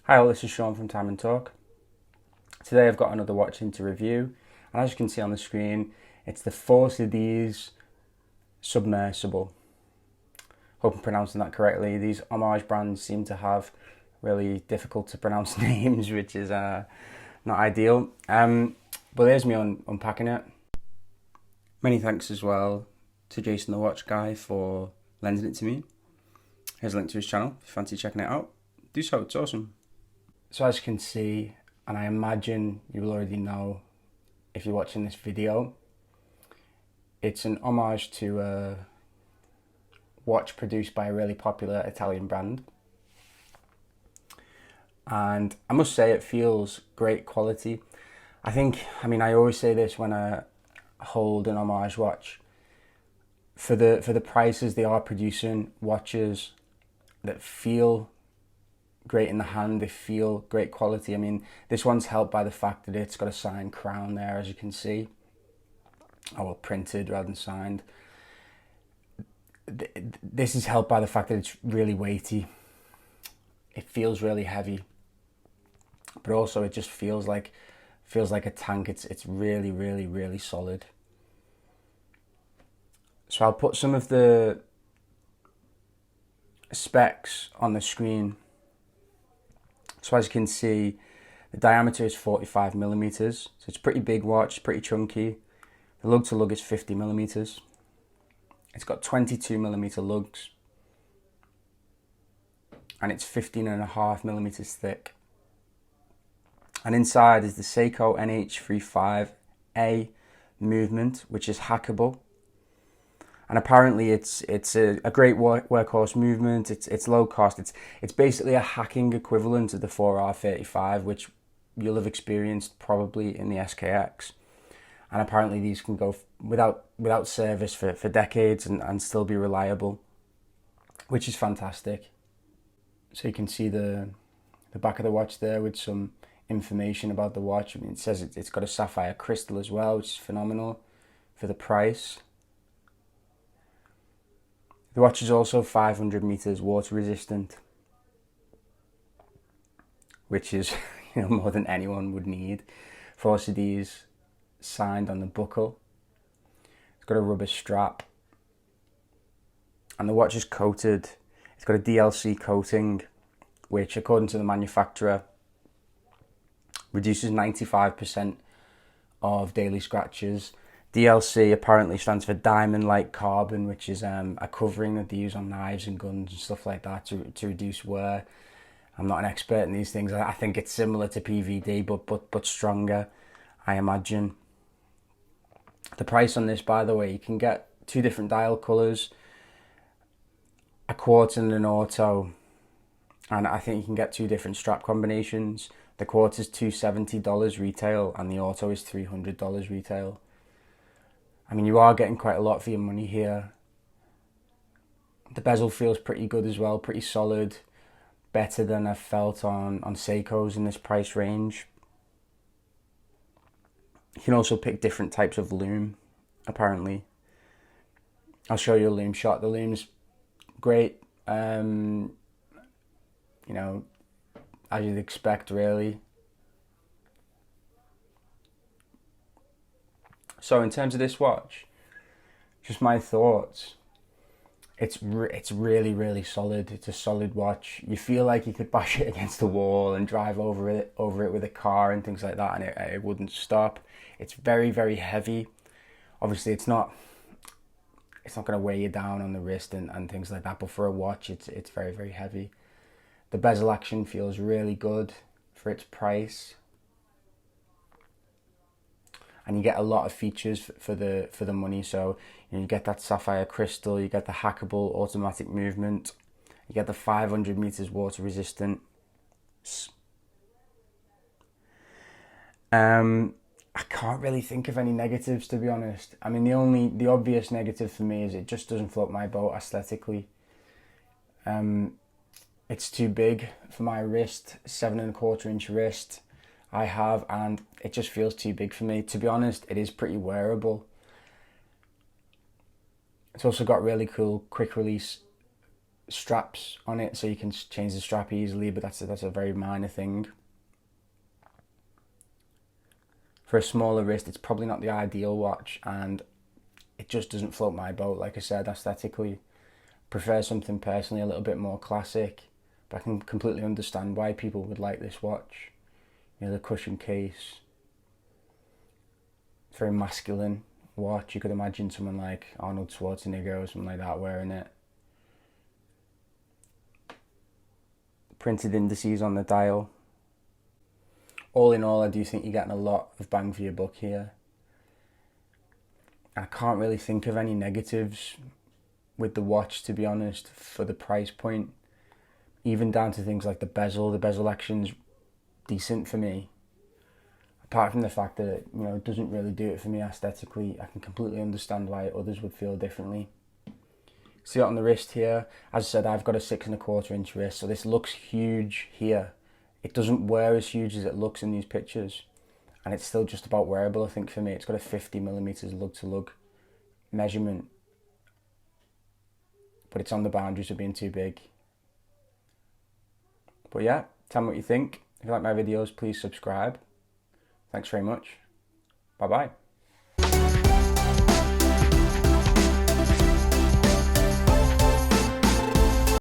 Hi all, this is Sean from Time and Talk. Today I've got another watch in to review, and as you can see on the screen, it's the Phorcydes Submersible. Hope I'm pronouncing that correctly. These homage brands seem to have really difficult to pronounce names, which is not ideal. But there's me unpacking it. Many thanks as well to Jason the Watch Guy for lending it to me. Here's a link to his channel if you fancy checking it out. Do so, it's awesome. So as you can see, and I imagine you will already know if you're watching this video, it's an homage to a watch produced by a really popular Italian brand. And I must say it feels great quality. I always say this when I hold an homage watch. For the prices, they are producing watches that feel great in the hand, they feel great quality. I mean, this one's helped by the fact that it's got a signed crown there, as you can see. Oh, well, printed rather than signed. This is helped by the fact that it's really weighty. It feels really heavy, but also it just feels like a tank. It's really, really, really solid. So I'll put some of the specs on the screen. So as you can see, the diameter is 45 millimeters. So it's a pretty big watch, pretty chunky. The lug to lug is 50 millimeters. It's got 22 millimeter lugs. And it's 15.5 millimeters thick. And inside is the Seiko NH35A movement, which is hackable. And apparently it's a great workhorse movement. It's low cost. It's basically a hacking equivalent of the 4R35, which you'll have experienced probably in the SKX. And apparently these can go without service for decades and still be reliable, which is fantastic. So you can see the back of the watch there with some information about the watch. I mean, it says it's got a sapphire crystal as well, which is phenomenal for the price. The watch is also 500 meters water resistant, which is more than anyone would need. Phorcydes signed on the buckle. It's got a rubber strap, and the watch is coated. It's got a DLC coating, which, according to the manufacturer, reduces 95% of daily scratches. DLC apparently stands for diamond-like carbon, which is a covering that they use on knives and guns and stuff like that to reduce wear. I'm not an expert in these things. I think it's similar to PVD, but stronger, I imagine. The price on this, by the way, you can get two different dial colours, a quartz and an auto, and I think you can get two different strap combinations. The quartz is $270 retail, and the auto is $300 retail. I mean, you are getting quite a lot for your money here. The bezel feels pretty good as well, pretty solid. Better than I've felt on Seikos in this price range. You can also pick different types of loom, apparently. I'll show you a loom shot. The loom's great. As you'd expect, really. So in terms of this watch, just my thoughts. It's really, really solid. It's a solid watch. You feel like you could bash it against the wall and drive over it with a car and things like that, and it wouldn't stop. It's very, very heavy. Obviously, it's not going to weigh you down on the wrist and things like that, but for a watch, it's very, very heavy. The bezel action feels really good for its price. And you get a lot of features for the money. So you get that sapphire crystal, you get the hackable automatic movement, you get the 500 meters water resistant. I can't really think of any negatives, to be honest. I mean, the obvious negative for me is it just doesn't float my boat aesthetically. It's too big for my wrist, 7.25-inch wrist I have, and it just feels too big for me. To be honest, it is pretty wearable. It's also got really cool quick release straps on it, so you can change the strap easily, but that's a very minor thing. For a smaller wrist, it's probably not the ideal watch, and it just doesn't float my boat. Like I said, aesthetically, prefer something personally a little bit more classic, but I can completely understand why people would like this watch. You know, the cushion case, it's very masculine watch. You could imagine someone like Arnold Schwarzenegger or something like that wearing it. Printed indices on the dial. All in all, I do think you're getting a lot of bang for your buck here. I can't really think of any negatives with the watch, to be honest, for the price point. Even down to things like the bezel action's decent for me. Apart from the fact that it doesn't really do it for me aesthetically, I can completely understand why others would feel differently. See it on the wrist here. As I said, I've got a 6¼ inch wrist, so this looks huge here. It doesn't wear as huge as it looks in these pictures, and it's still just about wearable. I think for me, it's got a 50mm lug-to-lug measurement, but it's on the boundaries of being too big. But yeah, tell me what you think. If you like my videos, please subscribe. Thanks very much. Bye bye.